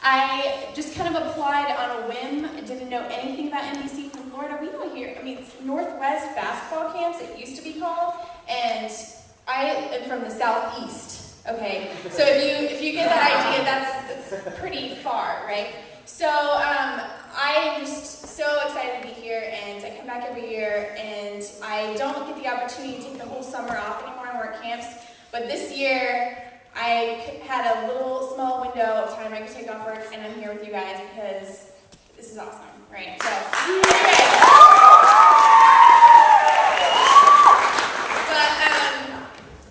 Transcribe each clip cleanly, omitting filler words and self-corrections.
I just kind of applied on a whim. I didn't know anything about NBC from Florida. We don't hear, I mean, it's Northwest basketball camps, it used to be called, and I am from the Southeast, okay? So if you get that idea, that's pretty far, right? So I am just so excited to be here, and I come back every year, and I don't get the opportunity to take the whole summer off anymore and work camps, but this year I had a little small window of time I could take off work, and I'm here with you guys because this is awesome, right? So,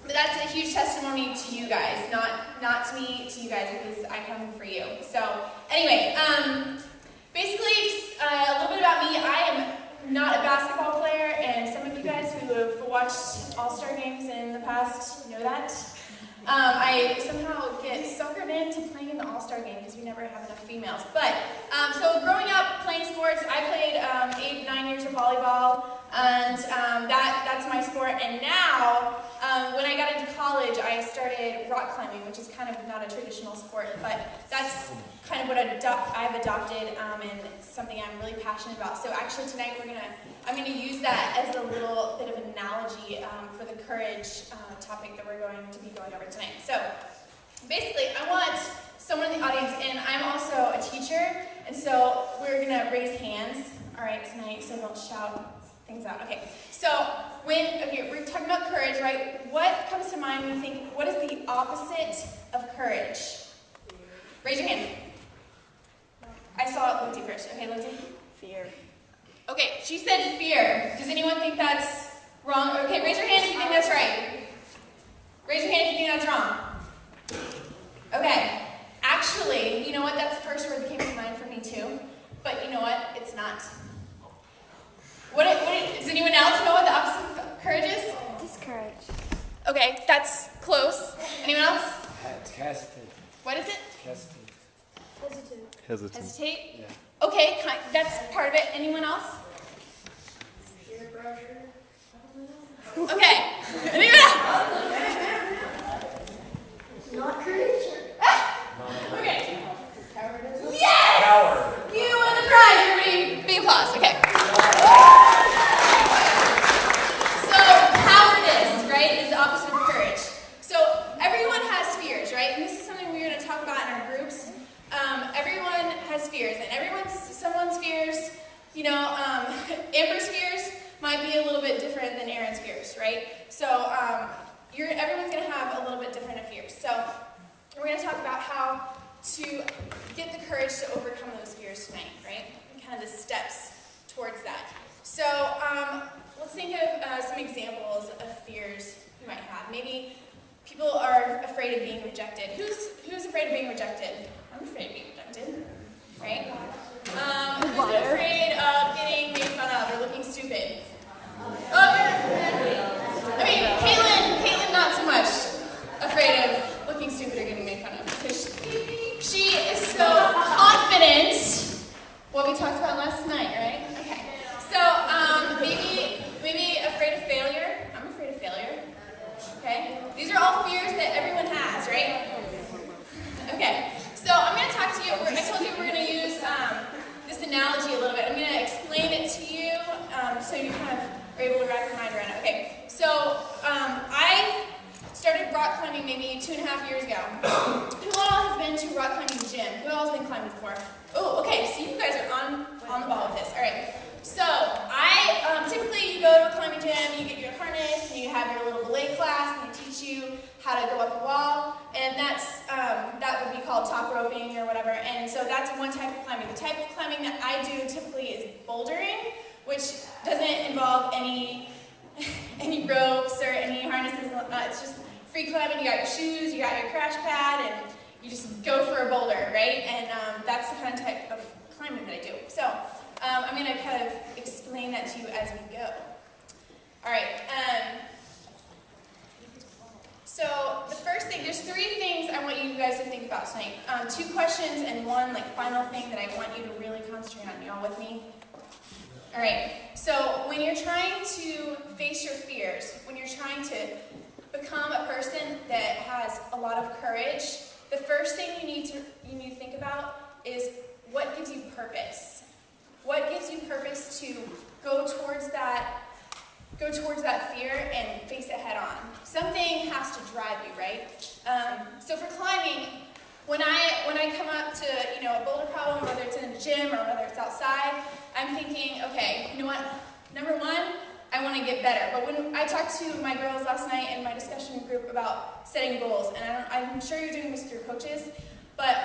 but that's a huge testimony to you guys, not to me, to you guys, because I come for you. So, anyway, basically, just a little bit about me. I am not a basketball player, and some of you guys who have watched All-Star games in the past know that. I somehow get suckered into playing in the All-Star game because we never have enough females. But, so growing up playing sports, I played 8-9 years of volleyball, and that's my sport. And now, when I got into college, I started rock climbing, which is kind of not a traditional sport, but that's kind of what I've adopted, and something I'm really passionate about. So actually tonight I'm gonna use that as a little bit of an analogy for the courage topic that we're going to be going over tonight. So basically, I want someone in the audience, and I'm also a teacher, and so we're gonna raise hands, all right, tonight, so don't shout things out. Okay, so we're talking about courage, right? What comes to mind when you think, what is the opposite of courage? Raise your hand. I saw Lindsay first. Okay, Lindsay? Fear. Okay, she said fear. Does anyone think that's wrong? Okay, raise your hand if you think that's right. Raise your hand if you think that's wrong. Okay, actually, you know what? That's the first word that came to mind for me too. But you know what? It's not. Does anyone else know what the opposite of courage is? Discourage. Okay, that's close. Anyone else? Hesitate. What is it? Hesitate. Hesitant. Hesitate? Yeah. Okay, that's part of it. Anyone else? Peer pressure. Okay. Anyone else? Not courage. Okay. Cowardice. Yes! Coward. You won the prize. Everybody, big applause. Okay. So, cowardice, right, is the opposite of courage. So, everyone has fears, right? And this is something we're going to talk about in our groups. Everyone has fears, and someone's fears, you know, Amber's fears might be a little bit different than Aaron's fears, right? So, everyone's going to have a little bit different of fears. So, we're going to talk about how to get the courage to overcome those fears tonight, right? And kind of the steps towards that. So, let's think of some examples of fears you might have. Maybe people are afraid of being rejected. Who's afraid of being rejected? I'm afraid of being rejected, right? Who's afraid of getting made fun of or looking stupid? I mean, Caitlin, not so much afraid of looking stupid or getting made fun of, because she is so confident. What we talked about last night, right? Okay. So, maybe afraid of failure. I'm afraid of failure. Okay? These are all fears that everyone has, right? Okay. So, I'm going to talk to you. I told you we're going to use this analogy a little bit. I'm going to explain it to you so you kind of are able to wrap your mind around it. Okay. So, I started rock climbing maybe 2.5 years ago. Who all has been to rock climbing gym? Who all has been climbing before? Oh, okay, so you guys are on the ball with this. All right. So, typically you go to a climbing gym, you get your harness, and you have your little belay class, and they teach you how to go up a wall, and that would be called top roping or whatever, and so that's one type of climbing. The type of climbing that I do typically is bouldering, which doesn't involve any ropes or any harnesses. It's just free climbing. You got your shoes, you got your crash pad, and you just go for a boulder, right? And that's the kind of type of climbing that I do. So I'm going to kind of explain that to you as we go. All right. So the first thing, there's 3 things I want you guys to think about tonight. 2 questions and 1 final thing that I want you to really concentrate on. You all with me? All right. So when you're trying to face your fears, when you're trying to become a person that has a lot of courage, the first thing you need to think about is what gives you purpose. What gives you purpose to go towards that fear and face it head on? Something has to drive you, right? So for climbing, when I come up to a boulder problem, whether it's in a gym or whether it's outside, I'm thinking, okay, you know what? Number one, I want to get better. But when I talked to my girls last night in my discussion group about setting goals, and I'm sure you're doing this with your coaches, but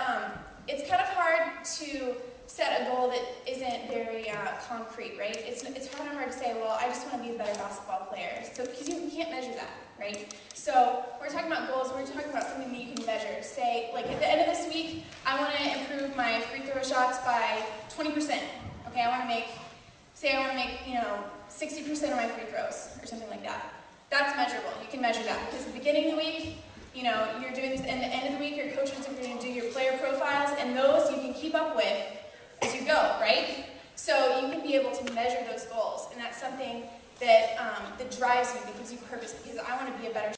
it's kind of hard to set a goal that isn't very concrete, right? It's kind of hard to say, well, I just want to be a better basketball player, because you can't measure that, right? So we're talking about goals. We're talking about something that you can measure. Say, like at the end of this week, I want to improve my free throw shots by 20%. Okay, I want to make 60% of my free throws or something like that. That's measurable. You can measure that because at the beginning of the week, you're doing this, and at the end of the week, your coaches are going to do your player profiles, and those you can keep up with as you go, right? So you can be able to measure those goals, and that's something that drives you, that gives you purpose, because I want to be a better